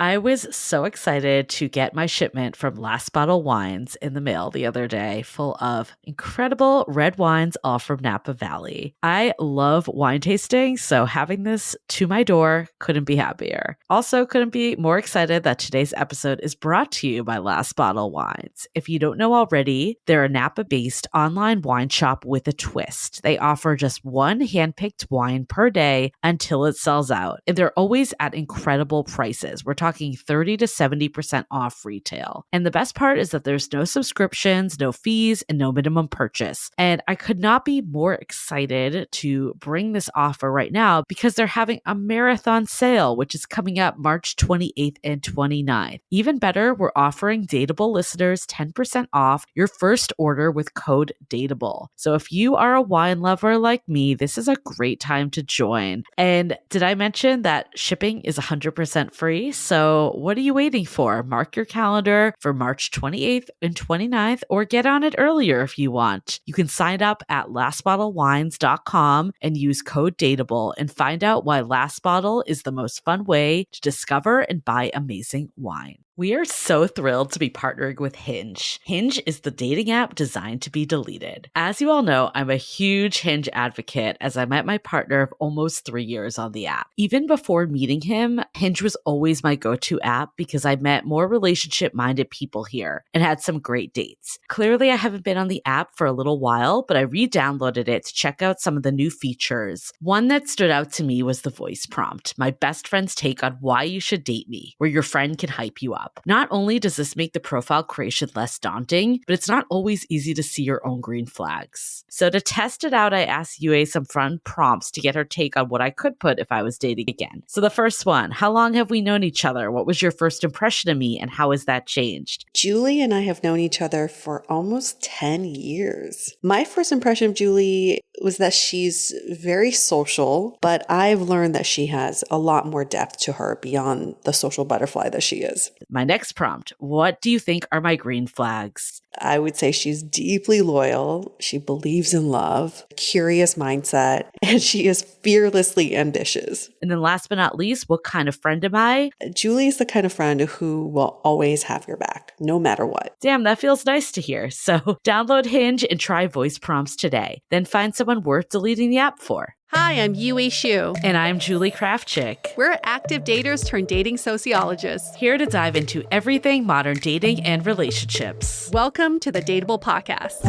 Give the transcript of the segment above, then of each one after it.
I was so excited to get my shipment from Last Bottle Wines in the mail the other day, full of incredible red wines, all from Napa Valley. I love wine tasting, so having this to my door couldn't be happier. Also, couldn't be more excited that today's episode is brought to you by Last Bottle Wines. If you don't know already, they're a Napa-based online wine shop with a twist. They offer just one handpicked wine per day until it sells out, and they're always at incredible prices. We're talking 30 to 70% off retail. And the best part is that there's no subscriptions, no fees, and no minimum purchase. And I could not be more excited to bring this offer right now because they're having a marathon sale, which is coming up March 28th and 29th. Even better, we're offering Dateable listeners 10% off your first order with code DATEABLE. So if you are a wine lover like me, this is a great time to join. And did I mention that shipping is 100% free? So what are you waiting for? Mark your calendar for March 28th and 29th, or get on it earlier if you want. You can sign up at lastbottlewines.com and use code DATEABLE and find out why Last Bottle is the most fun way to discover and buy amazing wine. We are so thrilled to be partnering with Hinge. Hinge is the dating app designed to be deleted. As you all know, I'm a huge Hinge advocate as I met my partner of almost 3 years on the app. Even before meeting him, Hinge was always my go-to app because I met more relationship-minded people here and had some great dates. Clearly, I haven't been on the app for a little while, but I re-downloaded it to check out some of the new features. One that stood out to me was the voice prompt, my best friend's take on why you should date me, where your friend can hype you up. Not only does this make the profile creation less daunting, but it's not always easy to see your own green flags. So to test it out, I asked Yue some fun prompts to get her take on what I could put if I was dating again. So the first one, how long have we known each other? What was your first impression of me and how has that changed? Julie and I have known each other for almost 10 years. My first impression of Julie was that she's very social, but I've learned that she has a lot more depth to her beyond the social butterfly that she is. My next prompt, what do you think are my green flags? I would say she's deeply loyal. She believes in love, curious mindset, and she is fearlessly ambitious. And then last but not least, what kind of friend am I? Julie is the kind of friend who will always have your back, no matter what. Damn, that feels nice to hear. So download Hinge and try voice prompts today. Then find someone worth deleting the app for. Hi, I'm Yue Xu. And I'm Julie Kraftchick. We're active daters turned dating sociologists. Here to dive into everything modern dating and relationships. Welcome to the Dateable Podcast.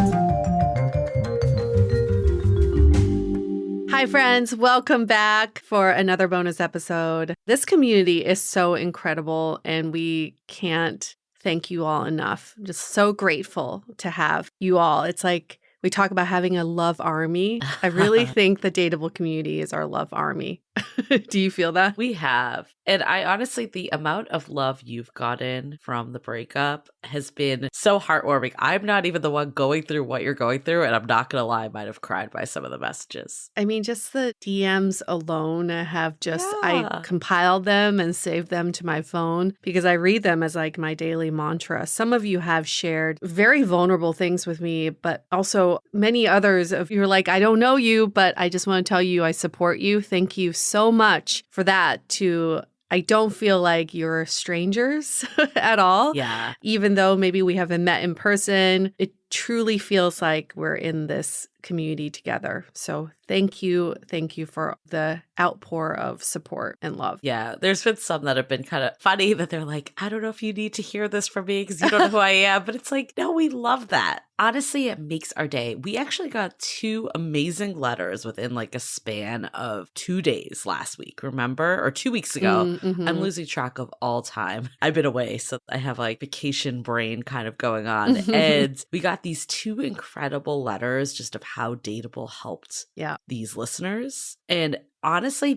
Hi, friends. Welcome back for another bonus episode. This community is so incredible, and we can't thank you all enough. I'm just so grateful to have you all. It's like we talk about having a love army. I really think the Dateable community is our love army. Do you feel that? We have. And I honestly, the amount of love you've gotten from the breakup has been so heartwarming. I'm not even the one going through what you're going through. And I'm not going to lie, I might have cried by some of the messages. I mean, just the DMs alone have just, I compiled them and saved them to my phone because I read them as like my daily mantra. Some of you have shared very vulnerable things with me, but also many others of you're like, I don't know you, but I just want to tell you I support you. Thank you so much for that. I don't feel like you're strangers at all. Yeah. Even though maybe we haven't met in person, it truly feels like we're in this community together. So thank you. Thank you for the outpour of support and love. Yeah. There's been some that have been kind of funny that they're like, I don't know if you need to hear this from me because you don't know who I am. But it's like, no, we love that. Honestly, it makes our day. We actually got 2 amazing letters within like a span of 2 days last week, remember? Or 2 weeks ago. Mm-hmm. I'm losing track of all time. I've been away, so I have like vacation brain kind of going on. And we got these 2 incredible letters just of how Dateable helped these listeners. And honestly,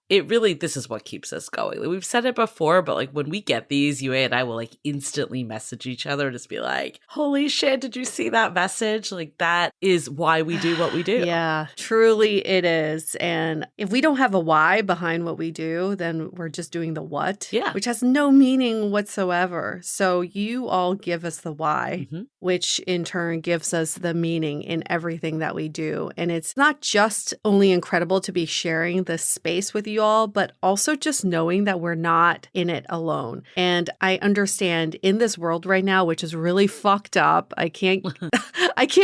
this is what keeps us going. Like, we've said it before, but like when we get these, Yue and I will like instantly message each other and just be like, holy shit, did you see that message? Like that is why we do what we do. Yeah, truly it is. And if we don't have a why behind what we do, then we're just doing the what, which has no meaning whatsoever. So you all give us the why, which in turn gives us the meaning in everything that we do. And it's not just only incredible to be sharing this space with you all, but also just knowing that we're not in it alone. And I understand in this world right now, which is really fucked up. I can't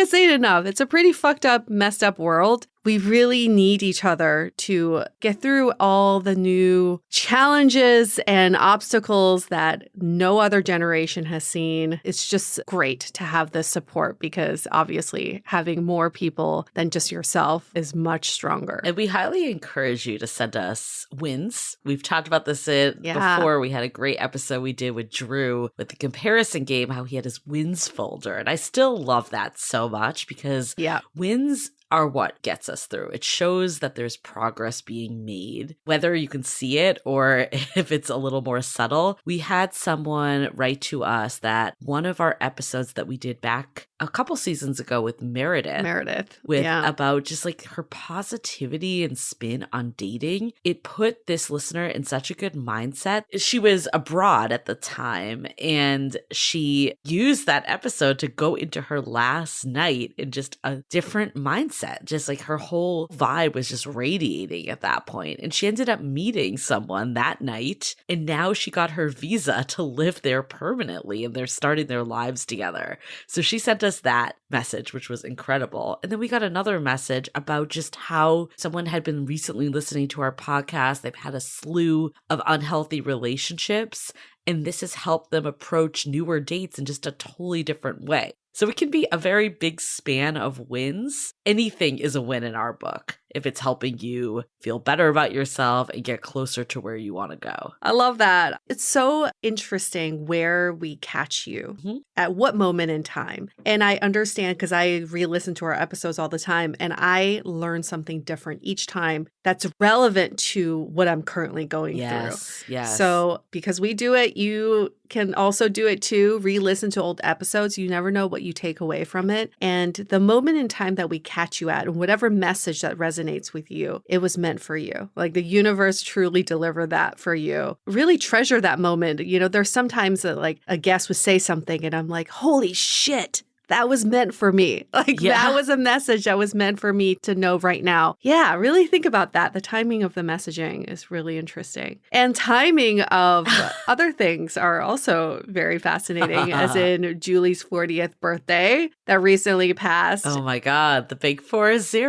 say it enough. It's a pretty fucked up, messed up world. We really need each other to get through all the new challenges and obstacles that no other generation has seen. It's just great to have this support because obviously having more people than just yourself is much stronger. And we highly encourage you to send us wins. We've talked about this before. We had a great episode we did with Drew with the comparison game, how he had his wins folder. And I still love that so much because wins are what gets us through. It shows that there's progress being made, whether you can see it or if it's a little more subtle. We had someone write to us that one of our episodes that we did back a couple seasons ago with Meredith about just like her positivity and spin on dating, it put this listener in such a good mindset. She was abroad at the time and she used that episode to go into her last night in just a different mindset. Just like her whole vibe was just radiating at that point. And she ended up meeting someone that night. And now she got her visa to live there permanently and they're starting their lives together. So she sent us that message, which was incredible. And then we got another message about just how someone had been recently listening to our podcast. They've had a slew of unhealthy relationships. And this has helped them approach newer dates in just a totally different way. So it can be a very big span of wins. Anything is a win in our book if it's helping you feel better about yourself and get closer to where you want to go. I love that. It's so interesting where we catch you at what moment in time. And I understand because I re-listen to our episodes all the time and I learn something different each time that's relevant to what I'm currently going through. Yes. So because we do it, you can also do it too. Re-listen to old episodes. You never know what you take away from it. And the moment in time that we catch you at, and whatever message that resonates with you, it was meant for you. Like the universe truly delivered that for you. Really treasure that moment. You know, there's sometimes that like a guest would say something and I'm like, holy shit. That was meant for me. That was a message that was meant for me to know right now. Yeah, really think about that. The timing of the messaging is really interesting. And timing of other things are also very fascinating, as in Julie's 40th birthday that recently passed. Oh my God, the big 40.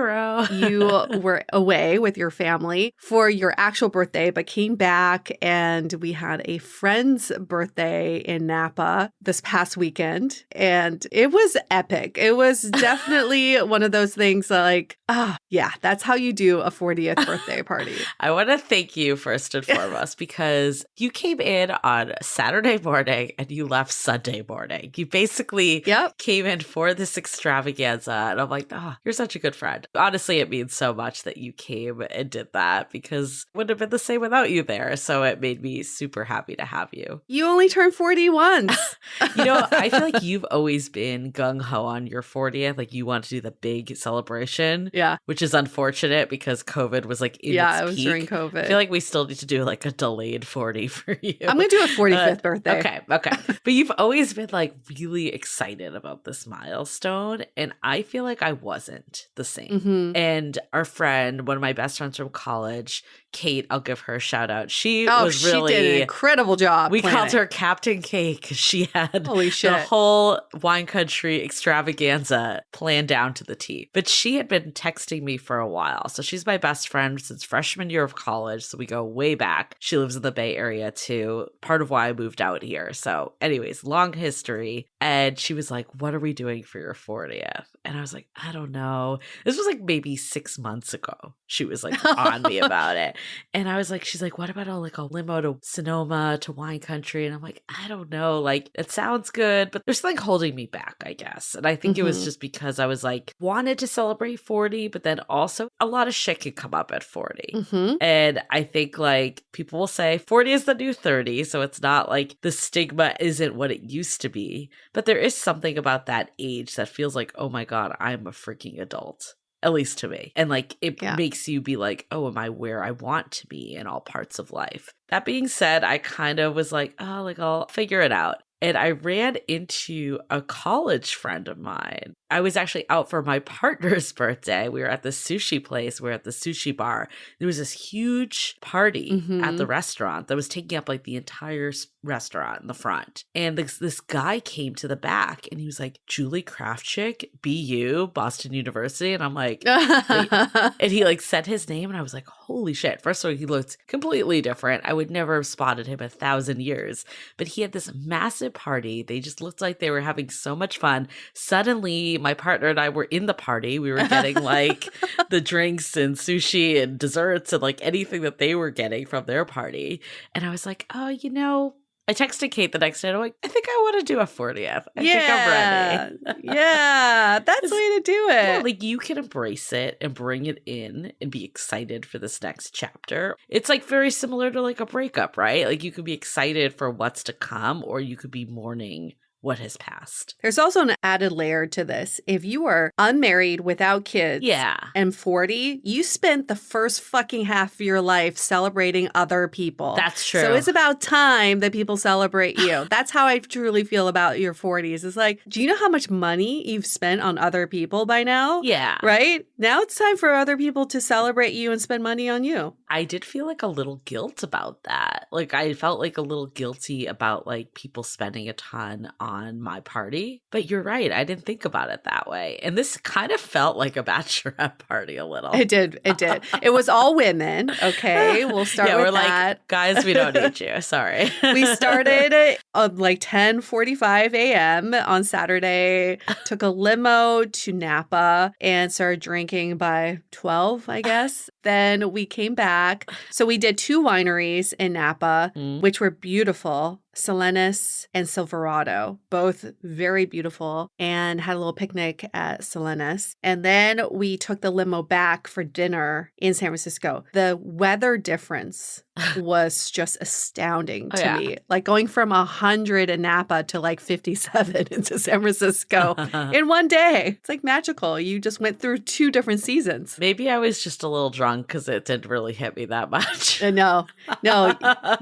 You were away with your family for your actual birthday, but came back and we had a friend's birthday in Napa this past weekend. And it was epic. It was definitely one of those things like, that's how you do a 40th birthday party. I want to thank you first and foremost because you came in on Saturday morning and you left Sunday morning. You basically came in for this extravaganza and I'm like, you're such a good friend. Honestly, it means so much that you came and did that because it wouldn't have been the same without you there. So it made me super happy to have you. You only turned 40 once. I feel like you've always been gung-ho on your 40th. Like you want to do the big celebration. Yeah. Which is unfortunate because COVID was like in its it was peak. during COVID. I feel like we still need to do like a delayed 40 for you. I'm going to do a 45th birthday. Okay. But you've always been like really excited about this milestone. And I feel like I wasn't the same. And our friend, one of my best friends from college, Kate, I'll give her a shout out. She did an incredible job. We called her Captain Cake. She had Holy shit. the whole wine country extravaganza planned down to the T. But she had been texting me for a while. So she's my best friend since freshman year of college. So we go way back. She lives in the Bay Area too. Part of why I moved out here. So anyways, long history. And she was like, what are we doing for your 40th? And I was like, I don't know. This was like maybe 6 months ago. She was like on me about it. And I was like, she's like, what about a limo to Sonoma to wine country? And I'm like, I don't know. Like, it sounds good, but there's something holding me back, I guess. And I think it was just because I was like, wanted to celebrate 40, but then also a lot of shit can come up at 40. And I think like people will say 40 is the new 30. So it's not like the stigma isn't what it used to be. But there is something about that age that feels like, oh my God, I'm a freaking adult. At least to me. And like, it makes you be like, oh, am I where I want to be in all parts of life? That being said, I kind of was like, oh, like I'll figure it out. and I ran into a college friend of mine. I was actually out for my partner's birthday. We were at the sushi place. We were at the sushi bar. There was this huge party at the restaurant that was taking up like the entire restaurant in the front. And this guy came to the back and he was like, Julie Krafchick, BU, Boston University. And I'm like, and he like said his name and I was like, holy shit. First of all, he looked completely different. I would never have spotted him 1,000 years. But he had this massive party. They just looked like they were having so much fun. Suddenly, my partner and I were in the party. We were getting like the drinks and sushi and desserts and like anything that they were getting from their party. And I was like, oh, you know, I texted Kate the next day. And I'm like, I think I want to do a 40th. I think I'm ready. Yeah, that's the way to do it. Yeah, like you can embrace it and bring it in and be excited for this next chapter. It's like very similar to like a breakup, right? Like you could be excited for what's to come or you could be mourning what has passed. There's also an added layer to this. If you are unmarried without kids and 40, you spent the first fucking half of your life celebrating other people. That's true. So it's about time that people celebrate you. That's how I truly feel about your 40s. It's like, do you know how much money you've spent on other people by now? Yeah. Right? Now it's time for other people to celebrate you and spend money on you. I did feel like a little guilt about that. Like I felt like a little guilty about like people spending a ton on my party. But you're right. I didn't think about it that way. And this kind of felt like a bachelorette party a little. It did. It did. It was all women. Okay. We'll start with we're that. Like, guys, we don't need you. Sorry. We started at like 10:45 a.m. on Saturday, took a limo to Napa and started drinking by 12, I guess. Then we came back. So we did 2 wineries in Napa, which were beautiful. Selenis and Silverado, both very beautiful, and had a little picnic at Selenis. And then we took the limo back for dinner in San Francisco. The weather difference was just astounding to me. Like going from 100 in Napa to like 57 into San Francisco in one day. It's like magical. You just went through 2 different seasons. Maybe I was just a little drunk because it didn't really hit me that much. No.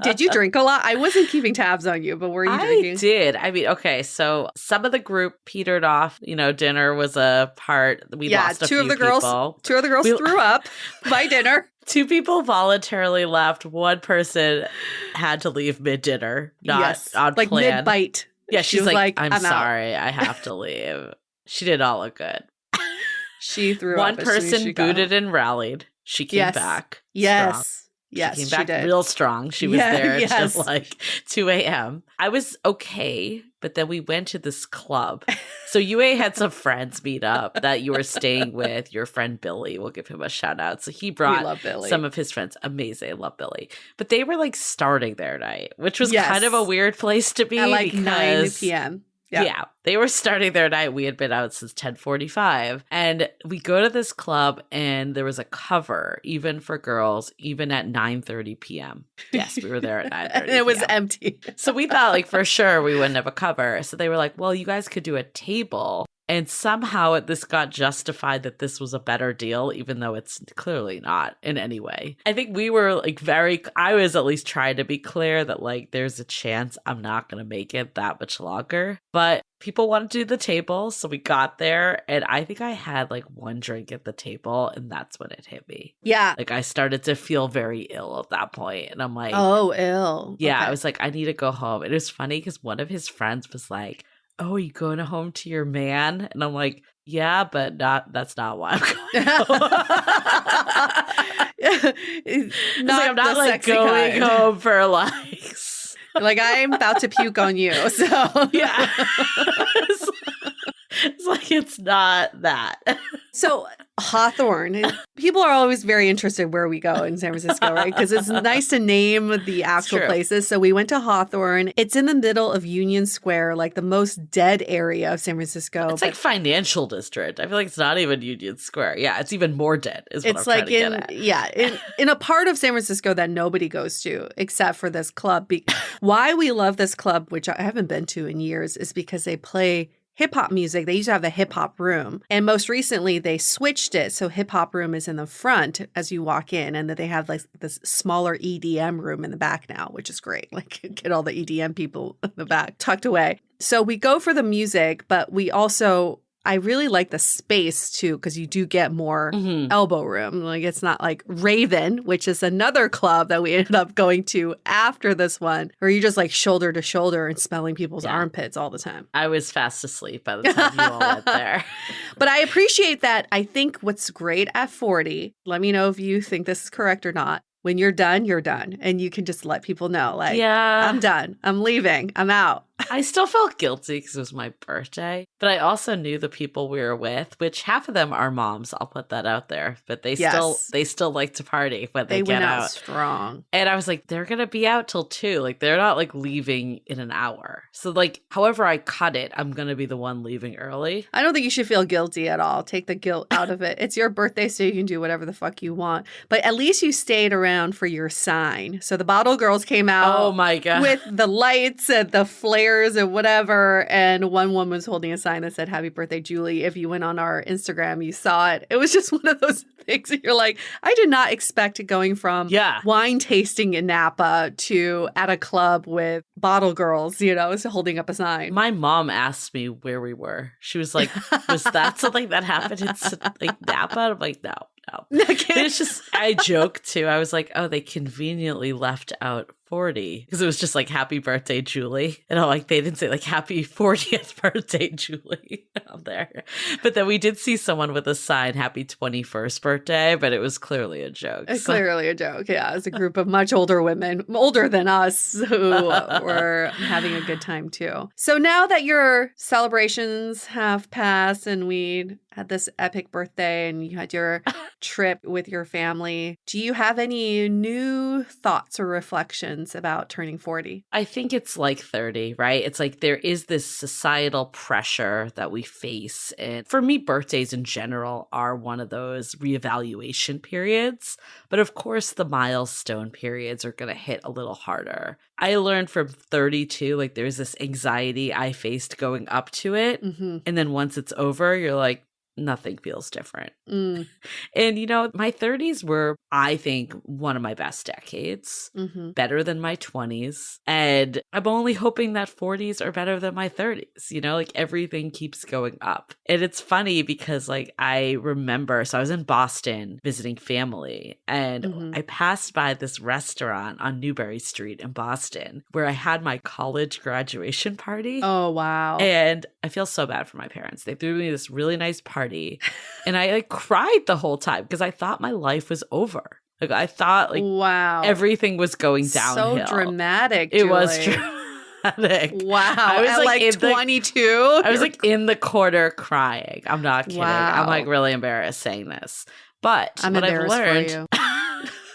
Did you drink a lot? I wasn't keeping tabs on you, but were you drinking? I did. I mean, okay, so some of the group petered off. You know, dinner was a part. We lost a few people. 2 of the girls threw up by dinner. 2 people voluntarily left. 1 person had to leave mid-dinner, not on like plan. mid-bite. Yeah, she's like, I'm sorry, out. I have to leave. She did not look good. She threw up. 1 person booted and rallied. She came back. Yes. Strong. Yes, she came back did. real strong. She was there until like 2 a.m. I was okay, but then we went to this club. So UA had some friends meet up that you were staying with. Your friend Billy, we'll give him a shout out. So he brought some of his friends. Amazing. I love Billy. But they were like starting their night, which was kind of a weird place to be. At like 9 p.m. Yeah, they were starting their night. We had been out since 10:45. And we go to this club and there was a cover, even for girls, even at 9:30 p.m. Yes, we were there at 9:30 And it was empty. So we thought like for sure we wouldn't have a cover. So they were like, well, you guys could do a table. And somehow this got justified that this was a better deal, even though it's clearly not in any way. I think we were like I was at least trying to be clear that like there's a chance I'm not going to make it that much longer. But people wanted to do the table. So we got there and I think I had like 1 drink at the table and that's when it hit me. Yeah. Like I started to feel very ill at that point. And I'm like, oh, ill. Yeah. Okay. I was like, I need to go home. And it was funny because one of his friends was like, oh, are you going home to your man? And I'm like, yeah, but that's not why I'm going home. I'm not like going home for likes. Like I'm about to puke on you. So yeah. It's like it's not that. So Hawthorne, people are always very interested where we go in San Francisco, right? Because it's nice to name the actual places. So we went to Hawthorne. It's in the middle of Union Square, like the most dead area of San Francisco. It's like financial district. I feel like it's not even Union Square. Yeah, it's even more dead is what it's I'm like trying to get at. in a part of San Francisco that nobody goes to except for this club. Why we love this club, which I haven't been to in years, is because they play hip hop music. They used to have a hip hop room. And most recently they switched it. So hip hop room is in the front as you walk in, and that they have like this smaller EDM room in the back now, which is great. Like get all the EDM people in the back tucked away. So we go for the music, but we also, I really like the space too, because you do get more elbow room. Like it's not like Raven, which is another club that we ended up going to after this one, where you just like shoulder to shoulder and smelling people's armpits all the time. I was fast asleep by the time you all went there. But I appreciate that. I think what's great at 40, let me know if you think this is correct or not. When you're done, and you can just let people know, like, I'm done. I'm leaving. I'm out. I still felt guilty because it was my birthday, but I also knew the people we were with, which half of them are moms. I'll put that out there, but they still like to party when they get went out strong. And I was like, they're gonna be out till 2. Like they're not like leaving in an hour. So like, however I cut it, I'm gonna be the one leaving early. I don't think you should feel guilty at all. Take the guilt out of it. It's your birthday, so you can do whatever the fuck you want. But at least you stayed around for your sign. So the bottle girls came out. Oh my god, with the lights and the flares and whatever, and one woman was holding a sign that said "Happy Birthday, Julie." If you went on our Instagram, you saw it. It was just one of those things that you're like, I did not expect going from wine tasting in Napa to at a club with bottle girls, holding up a sign. My mom asked me where we were. She was like, was that something that happened in like Napa? I'm like, no. It's just, I joke too. I was like, oh, they conveniently left out 40 because it was just like happy birthday, Julie. And I'm like, they didn't say like happy 40th birthday, Julie out there. But then we did see someone with a sign, happy 21st birthday, but it was clearly a joke. Clearly a joke. Yeah. It's a group of much older women, older than us, who were having a good time too. So now that your celebrations have passed and we had this epic birthday and you had your trip with your family, do you have any new thoughts or reflections about turning 40? I think it's like 30, right? It's like there is this societal pressure that we face. And for me, birthdays in general are one of those reevaluation periods. But of course, the milestone periods are going to hit a little harder. I learned from 32, like there's this anxiety I faced going up to it. And then once it's over, you're like, nothing feels different. And, my 30s were, I think, one of my best decades, better than my 20s. And I'm only hoping that 40s are better than my 30s. Like everything keeps going up. And it's funny because like I remember, so I was in Boston visiting family and I passed by this restaurant on Newbury Street in Boston where I had my college graduation party. Oh, wow. And I feel so bad for my parents. They threw me this really nice party. And I like cried the whole time because I thought my life was over. Like I thought like everything was going downhill. So dramatic, Julie. It was dramatic. Wow. I was like 22. I was like in the corner crying. I'm not kidding. Wow. I'm like really embarrassed saying this. But I'm embarrassed for you.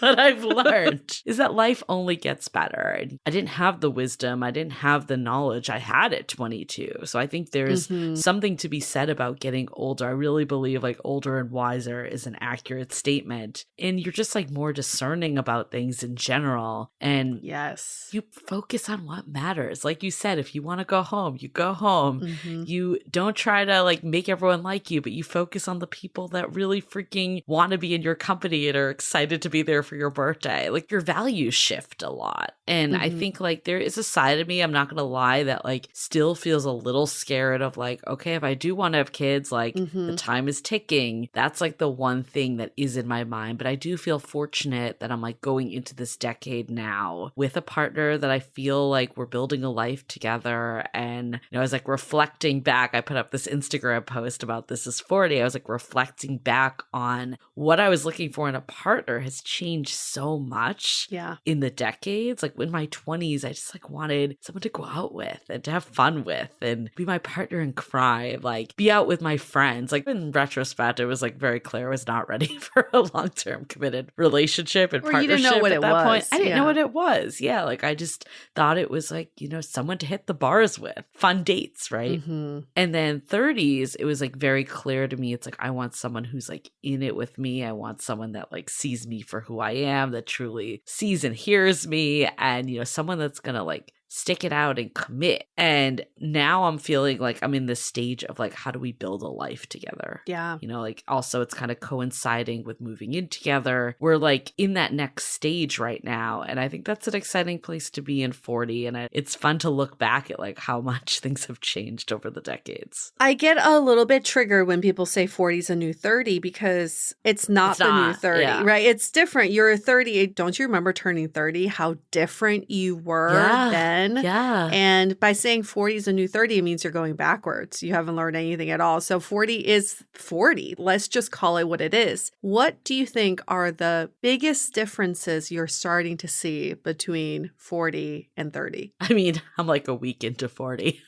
What I've learned is that life only gets better. And I didn't have the wisdom. I didn't have the knowledge I had at 22. So I think there's something to be said about getting older. I really believe like older and wiser is an accurate statement. And you're just like more discerning about things in general. And you focus on what matters. Like you said, if you want to go home, you go home. You don't try to like make everyone like you, but you focus on the people that really freaking want to be in your company and are excited to be there for your birthday. Like your values shift a lot. And I think like there is a side of me, I'm not going to lie, that like still feels a little scared of like, okay, if I do want to have kids, like the time is ticking. That's like the one thing that is in my mind. But I do feel fortunate that I'm like going into this decade now with a partner that I feel like we're building a life together. And, I was like reflecting back. I put up this Instagram post about this is 40. I was like reflecting back on what I was looking for in a partner has changed so much in the decades. Like in my 20s, I just like wanted someone to go out with and to have fun with and be my partner and cry, like be out with my friends. Like in retrospect, it was like very clear I was not ready for a long-term committed relationship and partnership. You didn't know what at it that was. point. I didn't know what it was. Yeah. Like I just thought it was like, someone to hit the bars with, fun dates, right? And then 30s, it was like very clear to me. It's like, I want someone who's like in it with me. I want someone that like sees me for who I am, that truly sees and hears me, and someone that's gonna like stick it out and commit. And now I'm feeling like I'm in this stage of like, how do we build a life together? Yeah. You know, like also it's kind of coinciding with moving in together. We're like in that next stage right now. And I think that's an exciting place to be in 40. And it's fun to look back at like how much things have changed over the decades. I get a little bit triggered when people say 40 is a new 30 because it's not the new 30, right? It's different. You're 30. Don't you remember turning 30? How different you were then? Yeah. And by saying 40 is a new 30, it means you're going backwards. You haven't learned anything at all. So 40 is 40. Let's just call it what it is. What do you think are the biggest differences you're starting to see between 40 and 30? I mean, I'm like a week into 40.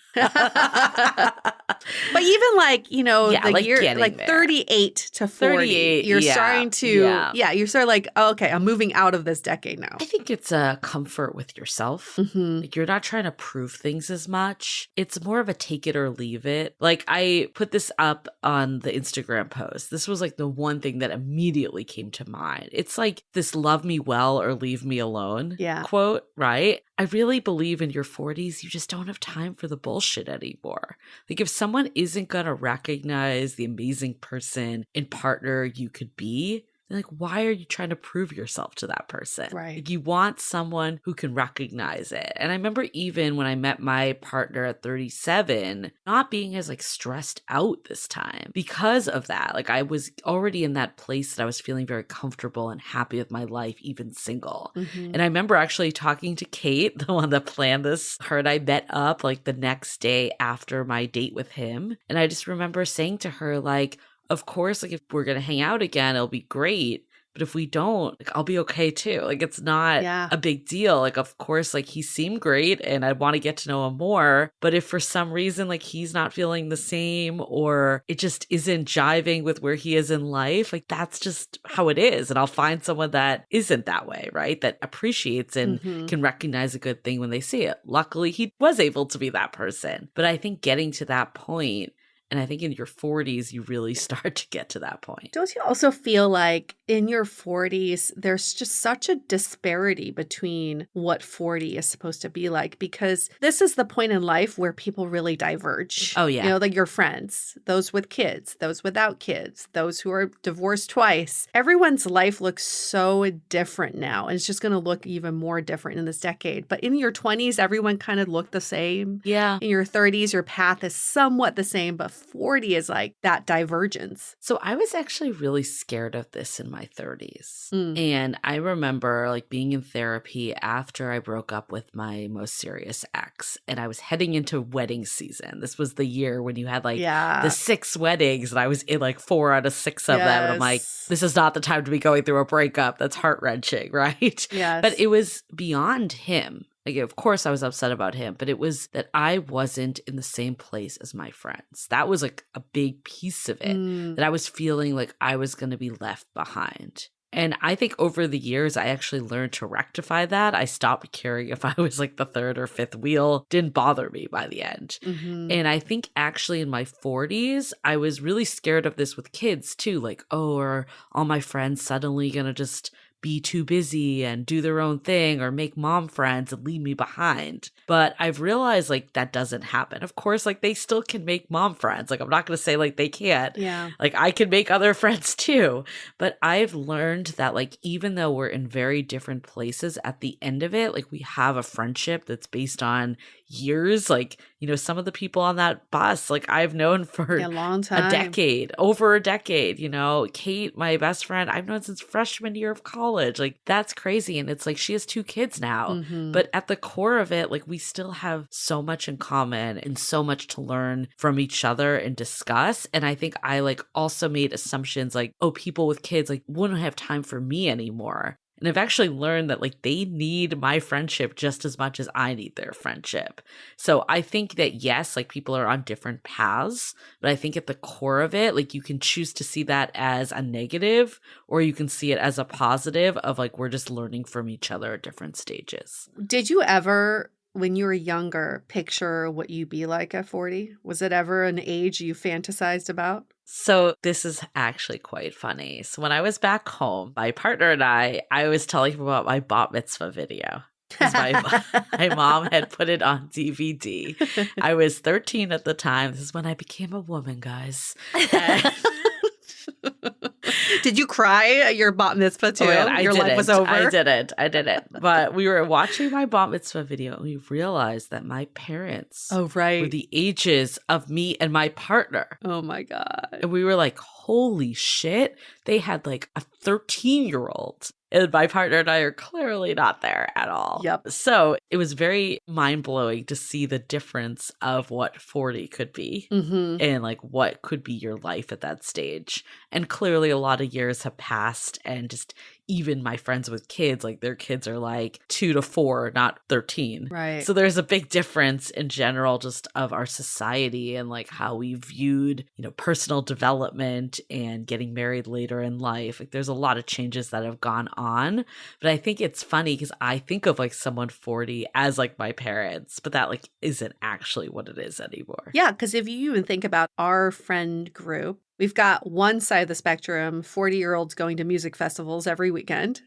But even like, you know, yeah, the like year, like there. 38 to 40, 38, you're starting to, you're sort of like, oh, okay, I'm moving out of this decade now. I think it's a comfort with yourself. Mm-hmm. Like you're not trying to prove things as much. It's more of a take it or leave it. Like I put this up on the Instagram post. This was like the one thing that immediately came to mind. It's like this love me well or leave me alone quote, right? I really believe in your 40s, you just don't have time for the bullshit anymore. Like if someone isn't going to recognize the amazing person and partner you could be, then like, why are you trying to prove yourself to that person? Right. Like you want someone who can recognize it. And I remember even when I met my partner at 37, not being as like stressed out this time because of that. Like I was already in that place that I was feeling very comfortable and happy with my life, even single. Mm-hmm. And I remember actually talking to Kate, the one that planned this. Her and I met up like the next day after my date with him. And I just remember saying to her, like, of course, like if we're going to hang out again, it'll be great. But if we don't, like, I'll be okay too. Like it's not a big deal. Like, of course, like he seemed great and I want to get to know him more. But if for some reason, like he's not feeling the same or it just isn't jiving with where he is in life, like that's just how it is. And I'll find someone that isn't that way, right? That appreciates and can recognize a good thing when they see it. Luckily, he was able to be that person. But I think getting to that point, and I think in your 40s, you really start to get to that point. Don't you also feel like in your 40s, there's just such a disparity between what 40 is supposed to be like? Because this is the point in life where people really diverge. Oh, yeah. You know, like your friends, those with kids, those without kids, those who are divorced twice. Everyone's life looks so different now. And it's just going to look even more different in this decade. But in your 20s, everyone kind of looked the same. Yeah. In your 30s, your path is somewhat the same, but 40 is like that divergence. So I was actually really scared of this in my 30s. And I remember like being in therapy after I broke up with my most serious ex and I was heading into wedding season. This was the year when you had like the 6 weddings and I was in like 4 out of 6 of them. And I'm like, this is not the time to be going through a breakup. That's heart-wrenching, right? Yes. But it was beyond him. Like, of course, I was upset about him, but it was that I wasn't in the same place as my friends. That was like a big piece of it, that I was feeling like I was going to be left behind. And I think over the years, I actually learned to rectify that. I stopped caring if I was like the 3rd or 5th wheel. Didn't bother me by the end. And I think actually in my 40s, I was really scared of this with kids too. Like, oh, are all my friends suddenly going to just be too busy and do their own thing or make mom friends and leave me behind. But I've realized like that doesn't happen. Of course, like they still can make mom friends. Like I'm not going to say like they can't. Yeah. Like I can make other friends too. But I've learned that like even though we're in very different places at the end of it, like we have a friendship that's based on years. Like, you know, some of the people on that bus, like I've known for a long time, a decade, over a decade, you know, Kate, my best friend, I've known since freshman year of college. Like that's crazy. And it's like, she has 2 kids now, but at the core of it, like we still have so much in common and so much to learn from each other and discuss. And I think I like also made assumptions like, oh, people with kids like wouldn't have time for me anymore. And I've actually learned that like they need my friendship just as much as I need their friendship. So I think that yes, like people are on different paths, but I think at the core of it, like you can choose to see that as a negative or you can see it as a positive of like we're just learning from each other at different stages. Did you ever, when you were younger, picture what you'd be like at 40? Was it ever an age you fantasized about? So this is actually quite funny. So when I was back home, my partner and I was telling him about my bat mitzvah video. because my mom had put it on DVD. I was 13 at the time. This is when I became a woman, guys. Did you cry at your bat mitzvah too? Your life was over? I didn't. But we were watching my bat mitzvah video and we realized that my parents were the ages of me and my partner. Oh my God. And we were like, holy shit. They had like a 13-year-old. And my partner and I are clearly not there at all. Yep. So it was very mind-blowing to see the difference of what 40 could be and like what could be your life at that stage. And clearly a lot of years have passed, and just even my friends with kids, like their kids are like 2 to 4, not 13. Right. So there's a big difference in general just of our society and like how we viewed, personal development and getting married later in life. Like there's a lot of changes that have gone on. But I think it's funny because I think of like someone 40 as like my parents, but that like isn't actually what it is anymore. Yeah, because if you even think about our friend group, we've got one side of the spectrum, 40-year-olds going to music festivals every weekend.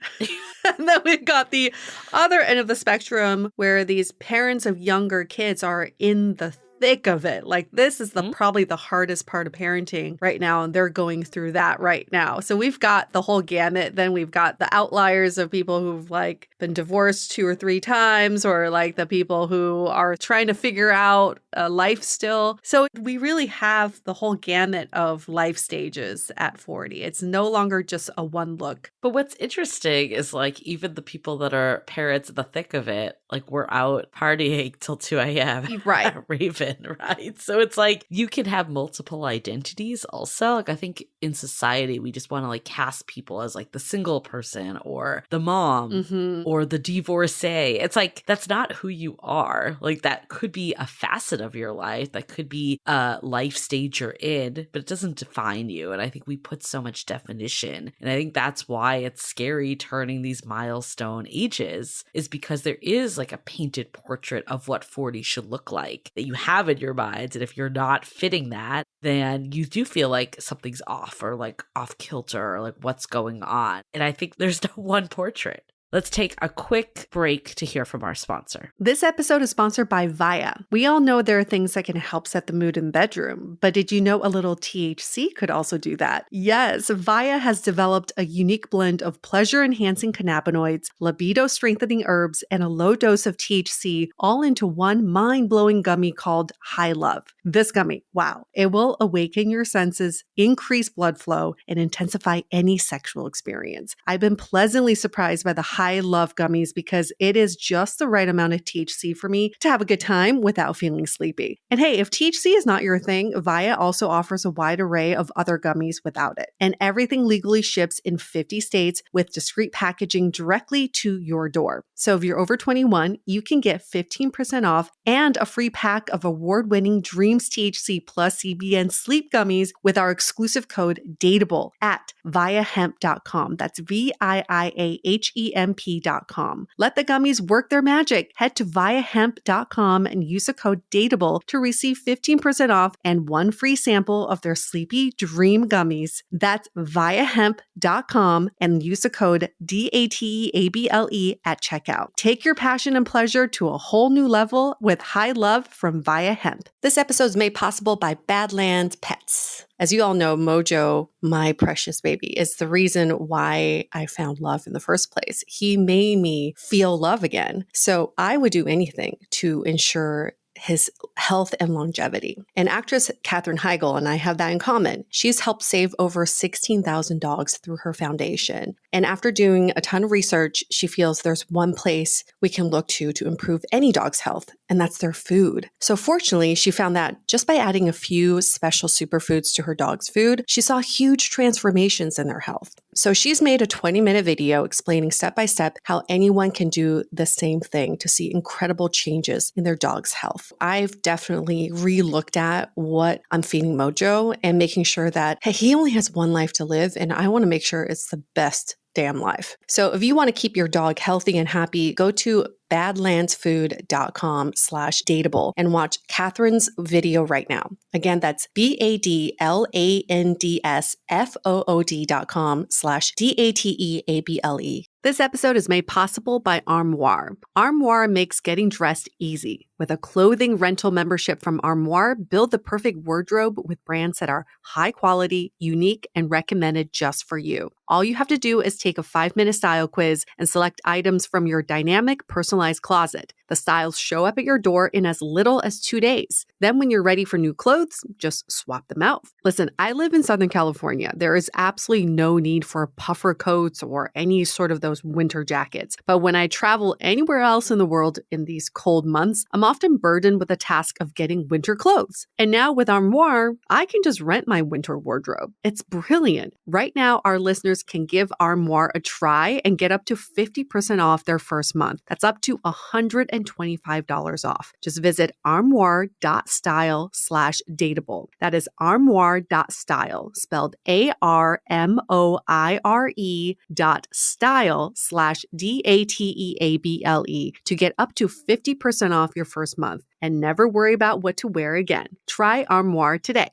And then we've got the other end of the spectrum where these parents of younger kids are in the thick of it. Like this is probably the hardest part of parenting right now, and they're going through that right now. So we've got the whole gamut. Then we've got the outliers of people who've like been divorced 2 or 3 times, or like the people who are trying to figure out life still. So we really have the whole gamut of life stages at 40. It's no longer just a one look. But what's interesting is like even the people that are parents in the thick of it, like we're out partying till 2 a.m. Right. at Raven. Right. So it's like you can have multiple identities also. Like I think in society, we just want to like cast people as like the single person or the mom or the divorcee. It's like that's not who you are. Like that could be a facet of your life. That could be a life stage you're in, but it doesn't define you. And I think we put so much definition. And I think that's why it's scary turning these milestone ages, is because there is like a painted portrait of what 40 should look like that you have in your minds. And if you're not fitting that, then you do feel like something's off or like off kilter or like what's going on. And I think there's no one portrait. Let's take a quick break to hear from our sponsor. This episode is sponsored by Via. We all know there are things that can help set the mood in the bedroom, but did you know a little THC could also do that? Yes, Via has developed a unique blend of pleasure-enhancing cannabinoids, libido-strengthening herbs, and a low dose of THC all into one mind-blowing gummy called High Love. This gummy, wow, it will awaken your senses, increase blood flow, and intensify any sexual experience. I've been pleasantly surprised by the High Love gummies because it is just the right amount of THC for me to have a good time without feeling sleepy. And hey, if THC is not your thing, Via also offers a wide array of other gummies without it. And everything legally ships in 50 states with discreet packaging directly to your door. So if you're over 21, you can get 15% off and a free pack of award-winning Dreams THC plus CBN sleep gummies with our exclusive code DATEABLE at viahemp.com. That's VIIAHEMP.com. Let the gummies work their magic. Head to viahemp.com and use the code DATEABLE to receive 15% off and one free sample of their Sleepy Dream gummies. That's viahemp.com and use the code DATEABLE at checkout. Take your passion and pleasure to a whole new level with High Love from Via Hemp. This episode is made possible by Badlands Pets. As you all know, Mojo, my precious baby, is the reason why I found love in the first place. He made me feel love again. So I would do anything to ensure his health and longevity. And actress Katherine Heigl and I have that in common. She's helped save over 16,000 dogs through her foundation. And after doing a ton of research, she feels there's one place we can look to improve any dog's health, and that's their food. So fortunately, she found that just by adding a few special superfoods to her dog's food, she saw huge transformations in their health. So she's made a 20-minute video explaining step by step how anyone can do the same thing to see incredible changes in their dog's health. I've definitely re-looked at what I'm feeding Mojo and making sure that, hey, he only has one life to live, and I want to make sure it's the best damn life. So if you want to keep your dog healthy and happy, go to badlandsfood.com/dateable and watch Catherine's video right now. Again, that's BADLANDSFOOD.com/DATEABLE. This episode is made possible by Armoire. Armoire makes getting dressed easy. With a clothing rental membership from Armoire, build the perfect wardrobe with brands that are high quality, unique, and recommended just for you. All you have to do is take a 5-minute style quiz and select items from your dynamic, personalized closet. The styles show up at your door in as little as 2 days. Then when you're ready for new clothes, just swap them out. Listen, I live in Southern California. There is absolutely no need for puffer coats or any sort of those winter jackets. But when I travel anywhere else in the world in these cold months, I'm often burdened with the task of getting winter clothes. And now with Armoire, I can just rent my winter wardrobe. It's brilliant. Right now, our listeners can give Armoire a try and get up to 50% off their first month. That's up to $125 off. Just visit armoire.style/dateable. That is armoire.style, spelled ARMOIRE.style/DATEABLE to get up to 50% off your first month and never worry about what to wear again. Try Armoire today.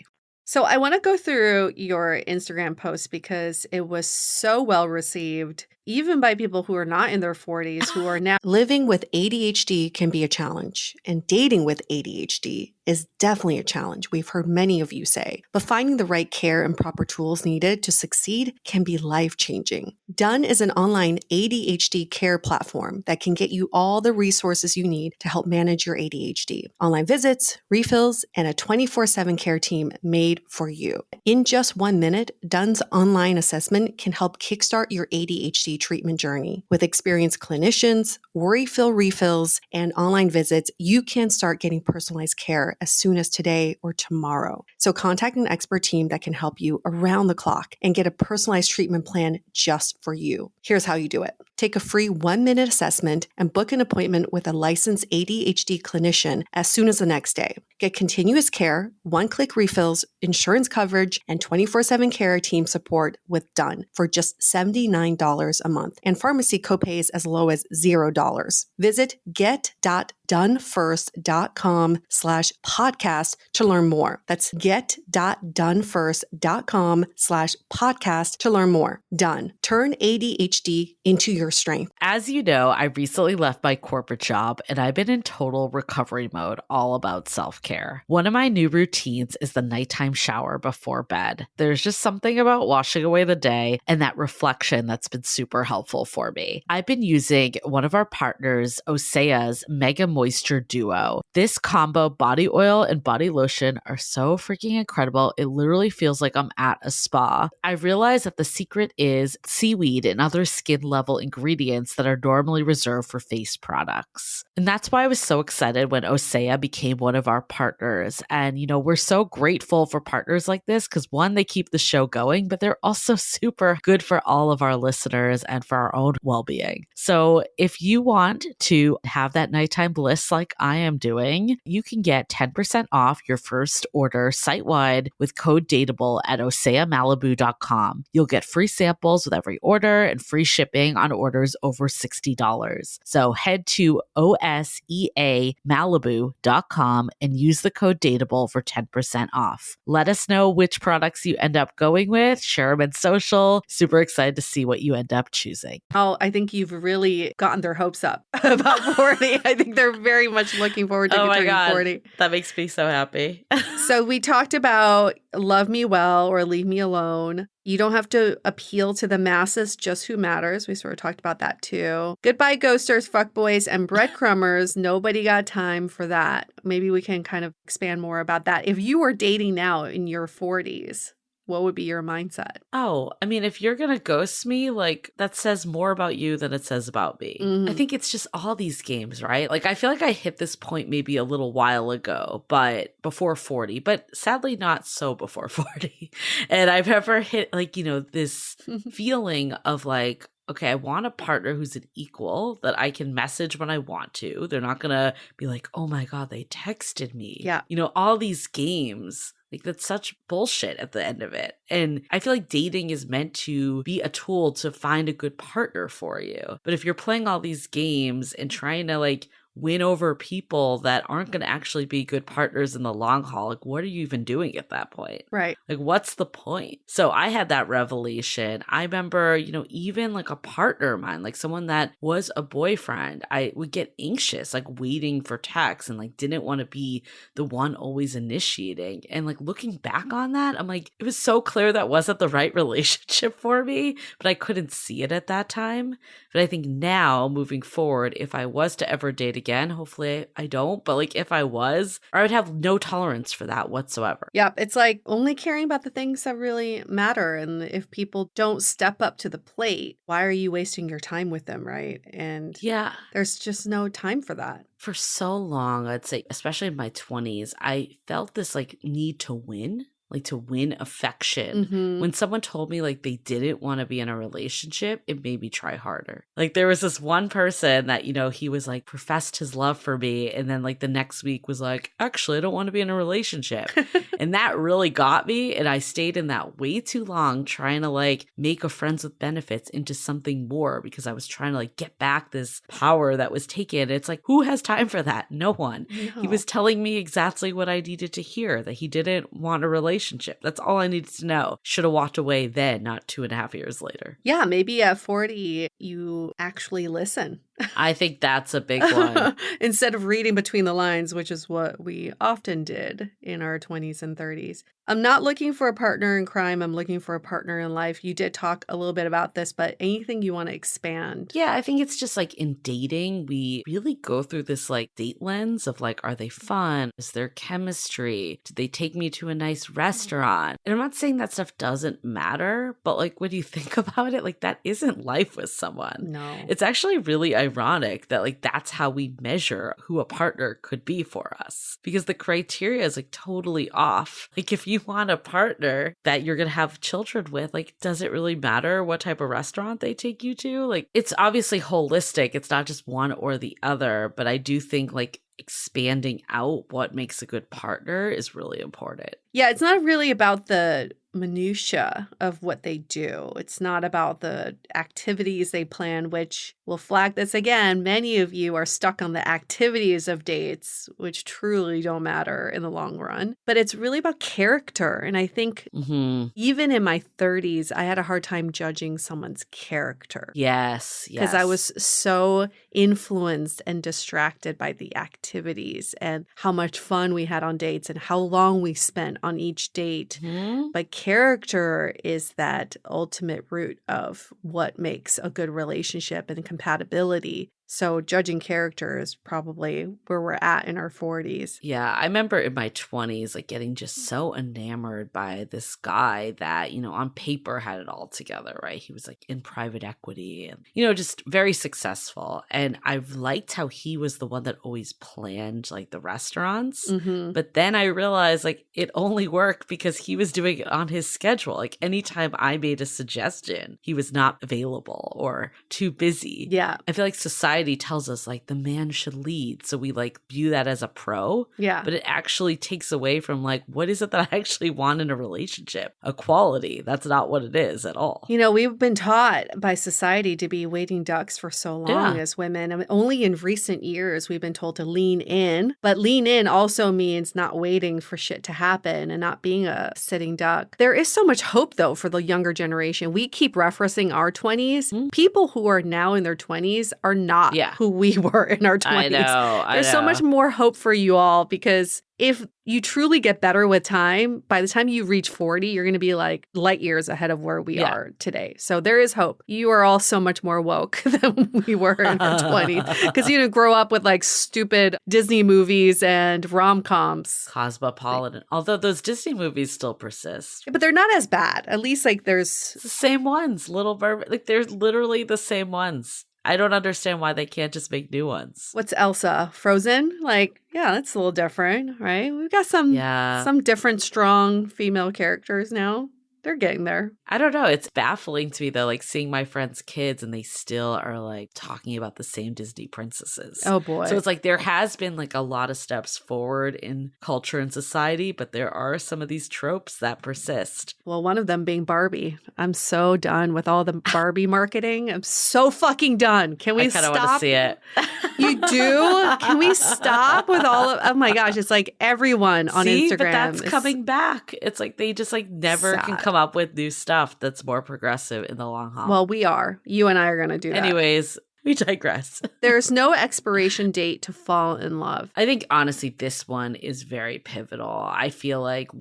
So I want to go through your Instagram post because it was so well received, even by people who are not in their 40s, who are now living with ADHD can be a challenge, and dating with ADHD is definitely a challenge. We've heard many of you say, but finding the right care and proper tools needed to succeed can be life-changing. Done is an online ADHD care platform that can get you all the resources you need to help manage your ADHD. Online visits, refills, and a 24/7 care team made for you. In just 1 minute, Done's online assessment can help kickstart your ADHD treatment journey. With experienced clinicians, worry-fill refills, and online visits, you can start getting personalized care as soon as today or tomorrow. So contact an expert team that can help you around the clock and get a personalized treatment plan just for you. Here's how you do it. Take a free 1-minute assessment and book an appointment with a licensed ADHD clinician as soon as the next day. Get continuous care, one-click refills, insurance coverage, and 24/7 care team support with Done for just $79 a month, and pharmacy copays as low as $0. Visit get.donefirst.com/podcast to learn more. That's get.donefirst.com/podcast to learn more. Done. Turn ADHD into your strength. As you know, I recently left my corporate job and I've been in total recovery mode, all about self-care. One of my new routines is the nighttime shower before bed. There's just something about washing away the day and that reflection that's been super helpful for me. I've been using one of our partners, Osea's Mega Moisture Duo. This combo body oil and body lotion are so freaking incredible. It literally feels like I'm at a spa. I realized that the secret is seaweed and other skin level ingredients that are normally reserved for face products. And that's why I was so excited when Osea became one of our partners. And, you know, we're so grateful for partners like this because one, they keep the show going, but they're also super good for all of our listeners and for our own well-being. So if you want to have that nighttime bliss like I am doing, you can get 10% off your first order site-wide with code DATEABLE at oseamalibu.com. You'll get free samples with every order and free shipping on orders over $60. So head to oseamalibu.com and use the code DATEABLE for 10% off. Let us know which products you end up going with. Share them in social. Super excited to see what you end up choosing. Oh, I think you've really gotten their hopes up about 40. I think they're very much looking forward to turning 40. That makes me so happy. So we talked about love me well or leave me alone. You don't have to appeal to the masses, just who matters. We sort of talked about that too. Goodbye, ghosters, fuckboys, and breadcrumbers. Nobody got time for that. Maybe we can kind of expand more about that. If you were dating now in your 40s, what would be your mindset? Oh, I mean, if you're going to ghost me, like that says more about you than it says about me. I think it's just all these games, right? Like I feel like I hit this point maybe a little while ago, but before 40, but sadly not so before 40. And I've ever hit like, you know, this feeling of like, okay, I want a partner who's an equal that I can message when I want to. They're not going to be like, oh my God, they texted me. Yeah. You know, all these games. Like that's such bullshit at the end of it. And I feel like dating is meant to be a tool to find a good partner for you. But if you're playing all these games and trying to like win over people that aren't going to actually be good partners in the long haul, like what are you even doing at that point? Right. Like what's the point? So I had that revelation. I remember, even like a partner of mine, like someone that was a boyfriend, I would get anxious, like waiting for texts and like didn't want to be the one always initiating. And like looking back on that, I'm like, it was so clear that wasn't the right relationship for me, but I couldn't see it at that time. But I think now moving forward, if I was to ever date again, hopefully I don't, but like if I was, I would have no tolerance for that whatsoever. Yep. It's like only caring about the things that really matter. And if people don't step up to the plate, why are you wasting your time with them, right? And yeah, there's just no time for that. For so long, I'd say, especially in my 20s, I felt this like need to win. Like to win affection. When someone told me like they didn't want to be in a relationship, it made me try harder. Like there was this one person that, he was like professed his love for me. And then like the next week was like, actually, I don't want to be in a relationship. And that really got me. And I stayed in that way too long trying to like make a friends with benefits into something more because I was trying to like get back this power that was taken. It's like, who has time for that? No one. No. He was telling me exactly what I needed to hear, that he didn't want a relationship. That's all I needed to know. Should have walked away then, not 2.5 years later. Yeah, maybe at 40, you actually listen. I think that's a big one. Instead of reading between the lines, which is what we often did in our 20s and 30s. I'm not looking for a partner in crime. I'm looking for a partner in life. You did talk a little bit about this, but anything you want to expand? Yeah, I think it's just like in dating, we really go through this like date lens of like, are they fun? Is there chemistry? Did they take me to a nice restaurant? And I'm not saying that stuff doesn't matter, but like when you think about it, like that isn't life with someone. No. It's actually really ironic that like that's how we measure who a partner could be for us, because the criteria is like totally off. Like if you want a partner that you're going to have children with, like, does it really matter what type of restaurant they take you to? Like, it's obviously holistic. It's not just one or the other, but I do think like expanding out what makes a good partner is really important. Yeah, it's not really about the minutia of what they do. It's not about the activities they plan, which will flag this again. Many of you are stuck on the activities of dates, which truly don't matter in the long run. But it's really about character. And I think even in my 30s, I had a hard time judging someone's character. Yes. Because I was so influenced and distracted by the activities and how much fun we had on dates and how long we spent on each date. But character is that ultimate root of what makes a good relationship and compatibility. So judging character is probably where we're at in our 40s. Yeah, I remember in my 20s, like getting just so enamored by this guy that, you know, on paper had it all together, right? He was like in private equity and, you know, just very successful. And I've liked how he was the one that always planned like the restaurants. But then I realized like it only worked because he was doing it on his schedule. Like anytime I made a suggestion, he was not available or too busy. Yeah. I feel like society tells us like the man should lead. So we like view that as a pro. Yeah. But it actually takes away from like, what is it that I actually want in a relationship? Equality. That's not what it is at all. You know, we've been taught by society to be waiting ducks for so long as women. I mean, only in recent years we've been told to lean in. But lean in also means not waiting for shit to happen and not being a sitting duck. There is so much hope, though, for the younger generation. We keep referencing our 20s. People who are now in their 20s are not who we were in our 20s. I know. There's so much more hope for you all because if you truly get better with time, by the time you reach 40, you're going to be like light years ahead of where we are today. So there is hope. You are all so much more woke than we were in our 20s because you didn't grow up with like stupid Disney movies and rom-coms. Cosmopolitan. Although those Disney movies still persist. But they're not as bad. At least like there's It's the same ones. Little Mermaid. Like they're literally the same ones. I don't understand why they can't just make new ones. What's Elsa? Frozen? Like, yeah, that's a little different, right? We've got some different, strong female characters now. They're getting there. I don't know. It's baffling to me, though, like seeing my friends' kids and they still are like talking about the same Disney princesses. Oh, boy. So it's like there has been like a lot of steps forward in culture and society, but there are some of these tropes that persist. Well, one of them being Barbie. I'm so done with all the Barbie marketing. I'm so fucking done. Can we stop? I kind of want to see it. You do? Can we stop with all of, oh my gosh, it's like everyone on Instagram. But that's coming back. It's like they just like never can come up with new stuff that's more progressive in the long haul. Well, we are. You and I are going to do that. Anyways, we digress. There's no expiration date to fall in love. I think, honestly, this one is very pivotal. I feel like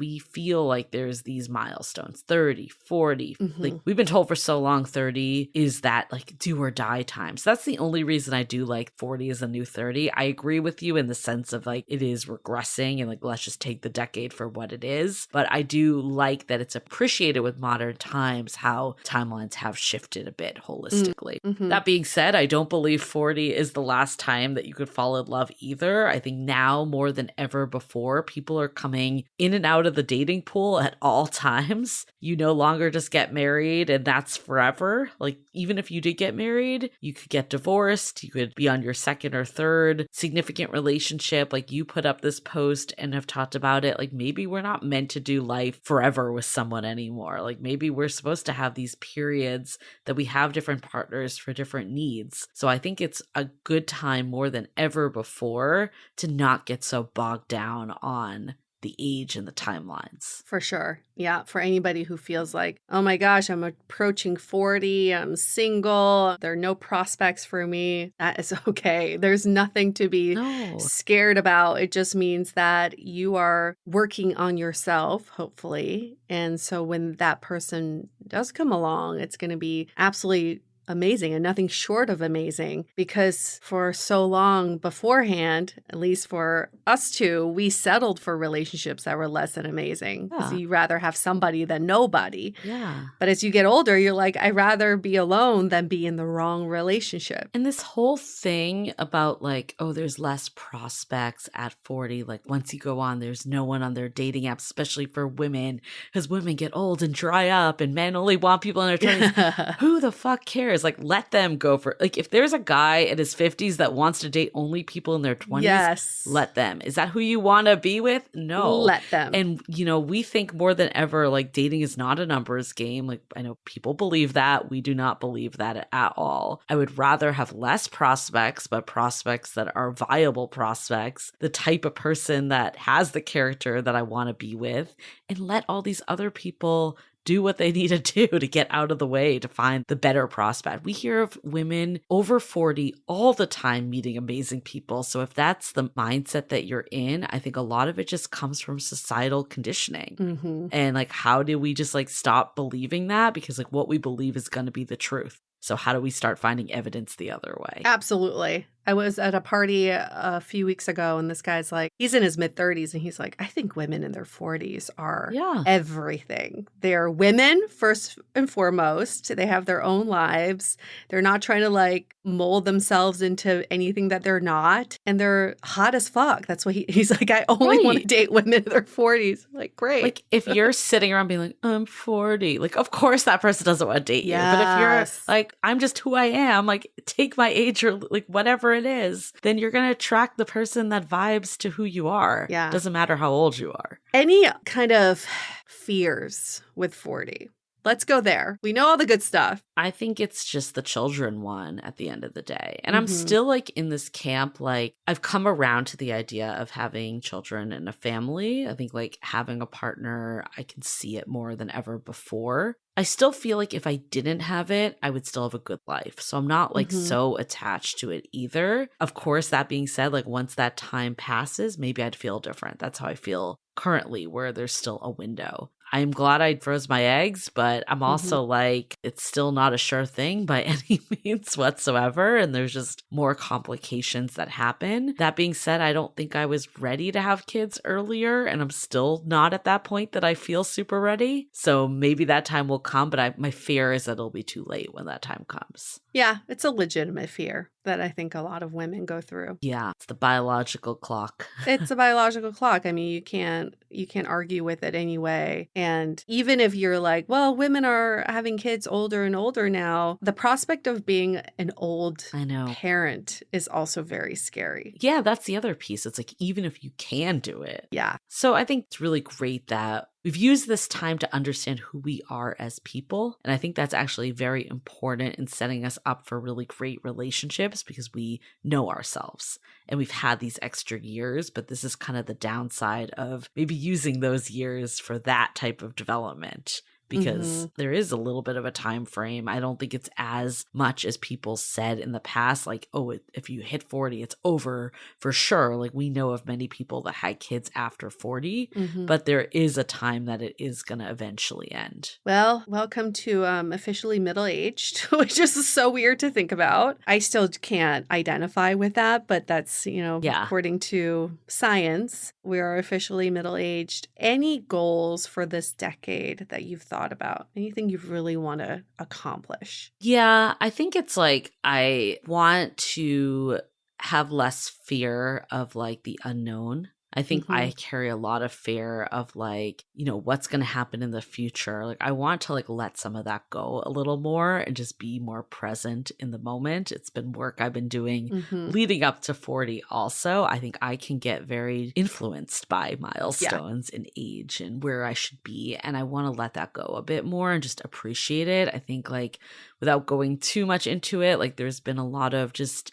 there's these milestones, 30, 40. Like, we've been told for so long 30 is that, like, do or die time. So that's the only reason I do like 40 is a new 30. I agree with you in the sense of, like, it is regressing and, like, let's just take the decade for what it is. But I do like that it's appreciated with modern times how timelines have shifted a bit holistically. That being said, I don't believe 40 is the last time that you could fall in love either. I think now more than ever before, people are coming in and out of the dating pool at all times. You no longer just get married and that's forever. Like, even if you did get married, you could get divorced. You could be on your second or third significant relationship. Like, you put up this post and have talked about it. Like, maybe we're not meant to do life forever with someone anymore. Like, maybe we're supposed to have these periods that we have different partners for different needs. So I think it's a good time more than ever before to not get so bogged down on the age and the timelines. For sure. Yeah. For anybody who feels like, oh my gosh, I'm approaching 40, I'm single, there are no prospects for me, that is okay. There's nothing to be scared about. It just means that you are working on yourself, hopefully. And so when that person does come along, it's going to be absolutely amazing and nothing short of amazing, because for so long beforehand, at least for us two, we settled for relationships that were less than amazing because you'd rather have somebody than nobody. Yeah. But as you get older, you're like, I'd rather be alone than be in the wrong relationship. And this whole thing about like, oh, there's less prospects at 40. Like, once you go on, there's no one on their dating apps, especially for women, because women get old and dry up and men only want people in their 20s. Who the fuck cares? Like, let them go for, like, if there's a guy in his 50s that wants to date only people in their 20s, let them. Is that who you want to be with? No. Let them. And, you know, we think more than ever, like, dating is not a numbers game. Like, I know people believe that. We do not believe that at all. I would rather have less prospects, but prospects that are viable prospects, the type of person that has the character that I want to be with, and let all these other people do what they need to do to get out of the way to find the better prospect. We hear of women over 40 all the time meeting amazing people. So if that's the mindset that you're in, I think a lot of it just comes from societal conditioning. And like, how do we just like stop believing that? Because like what we believe is going to be the truth. So how do we start finding evidence the other way? Absolutely. I was at a party a few weeks ago and this guy's like, he's in his mid-30s and he's like, I think women in their 40s are everything. They're women first and foremost. They have their own lives. They're not trying to like mold themselves into anything that they're not. And they're hot as fuck. That's what he's like, I only want to date women in their 40s. Like, great. Like if you're sitting around being like, I'm 40, like of course that person doesn't want to date you. But if you're like, I'm just who I am, like take my age or like whatever it is, then you're going to attract the person that vibes to who you are. Yeah. Doesn't matter how old you are. Any kind of fears with 40? Let's go there. We know all the good stuff. I think it's just the children one at the end of the day. And I'm still like in this camp, like I've come around to the idea of having children and a family. I think like having a partner, I can see it more than ever before. I still feel like if I didn't have it, I would still have a good life. So I'm not like so attached to it either. Of course, that being said, like once that time passes, maybe I'd feel different. That's how I feel currently, where there's still a window. I'm glad I froze my eggs, but I'm also like, it's still not a sure thing by any means whatsoever. And there's just more complications that happen. That being said, I don't think I was ready to have kids earlier. And I'm still not at that point that I feel super ready. So maybe that time will come, but my fear is that it'll be too late when that time comes. Yeah, it's a legitimate fear that I think a lot of women go through. Yeah, it's the biological clock. It's a biological clock. I mean, you can't argue with it anyway. And even if you're like, well, women are having kids older and older now, the prospect of being an old parent is also very scary. Yeah, that's the other piece. It's like, even if you can do it. Yeah. So I think it's really great that we've used this time to understand who we are as people. And I think that's actually very important in setting us up for really great relationships because we know ourselves and we've had these extra years, but this is kind of the downside of maybe using those years for that type of development. Because there is a little bit of a time frame. I don't think it's as much as people said in the past, like, oh, if you hit 40, it's over for sure. Like we know of many people that had kids after 40, but there is a time that it is going to eventually end. Well, welcome to officially middle-aged, which is so weird to think about. I still can't identify with that, but that's, according to science, we are officially middle-aged. Any goals for this decade that you've thought about? Anything you really want to accomplish? Yeah, I think it's like I want to have less fear of like the unknown. I think I carry a lot of fear of like, what's going to happen in the future. Like I want to like let some of that go a little more and just be more present in the moment. It's been work I've been doing leading up to 40 also. I think I can get very influenced by milestones in age and where I should be. And I want to let that go a bit more and just appreciate it. I think like without going too much into it, like there's been a lot of just,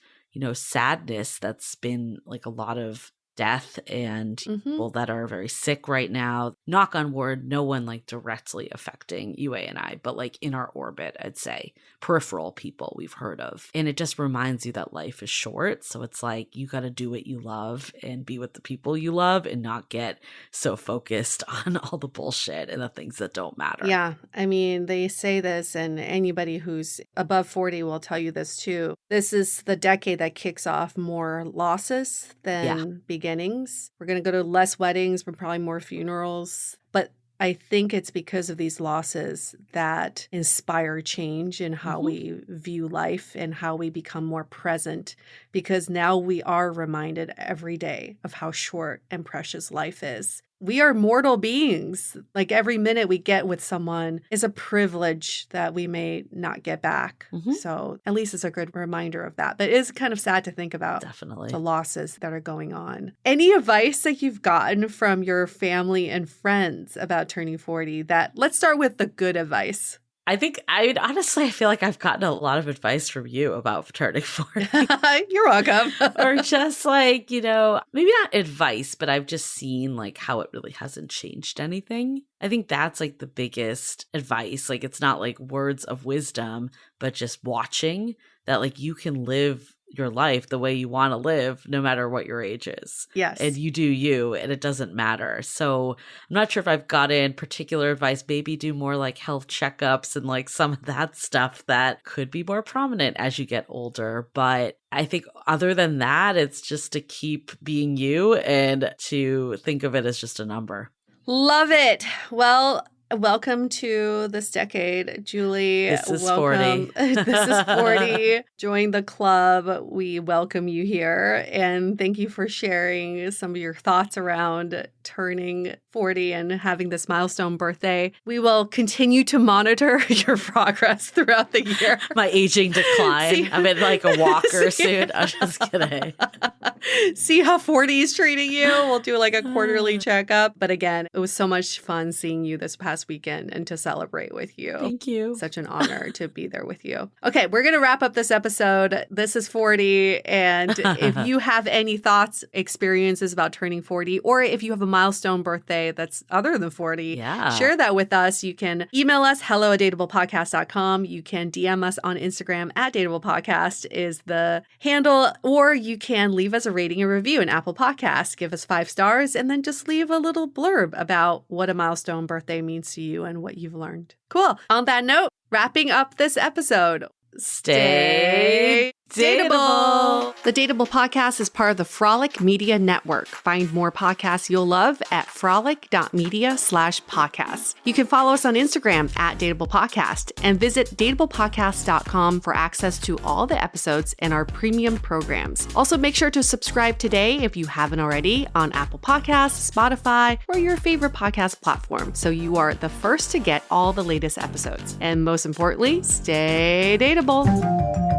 sadness that's been like a lot of death and people that are very sick right now. Knock on wood, no one like directly affecting Yue and I, but like in our orbit, I'd say peripheral people we've heard of. And it just reminds you that life is short. So it's like you got to do what you love and be with the people you love and not get so focused on all the bullshit and the things that don't matter. Yeah. I mean, they say this, and anybody who's above 40 will tell you this too. This is the decade that kicks off more losses than beginnings. We're going to go to less weddings, but probably more funerals. But I think it's because of these losses that inspire change in how we view life and how we become more present, because now we are reminded every day of how short and precious life is. We are mortal beings. Like every minute we get with someone is a privilege that we may not get back. So at least it's a good reminder of that. But it is kind of sad to think about the losses that are going on. Any advice that you've gotten from your family and friends about turning 40 let's start with the good advice. I feel like I've gotten a lot of advice from you about turning 40. You're welcome. Or just like, maybe not advice, but I've just seen like how it really hasn't changed anything. I think that's like the biggest advice. Like it's not like words of wisdom, but just watching that like you can live your life the way you want to live no matter what your age is. Yes. And you do you, and it doesn't matter. So I'm not sure if I've gotten particular advice. Maybe do more like health checkups and like some of that stuff that could be more prominent as you get older. But I think other than that, it's just to keep being you and to think of it as just a number. Love it. Well, welcome to this decade, Julie. This is welcome. 40. This is 40. Join the club. We welcome you here. And thank you for sharing some of your thoughts around turning 40 and having this milestone birthday. We will continue to monitor your progress throughout the year. My aging decline. I'm in like a walker soon. I'm just kidding. See how 40 is treating you. We'll do like a quarterly checkup. But again, it was so much fun seeing you this past weekend and to celebrate with you. Thank you. Such an honor to be there with you. Okay, we're going to wrap up this episode. This is 40. And if you have any thoughts, experiences about turning 40, or if you have a milestone birthday that's other than 40, share that with us. You can email us, hello@dateablepodcast.com. You can DM us on Instagram @dateablepodcast is the handle, or you can leave us a rating and review in Apple Podcasts. Give us 5 stars and then just leave a little blurb about what a milestone birthday means to you and what you've learned. Cool. On that note, wrapping up this episode, stay dateable. The Dateable Podcast is part of the Frolic Media Network. Find more podcasts you'll love at frolic.media/podcasts. You can follow us on Instagram @dateablepodcast and visit dateablepodcast.com for access to all the episodes and our premium programs. Also, make sure to subscribe today if you haven't already on Apple Podcasts, Spotify, or your favorite podcast platform, so you are the first to get all the latest episodes. And most importantly, stay dateable.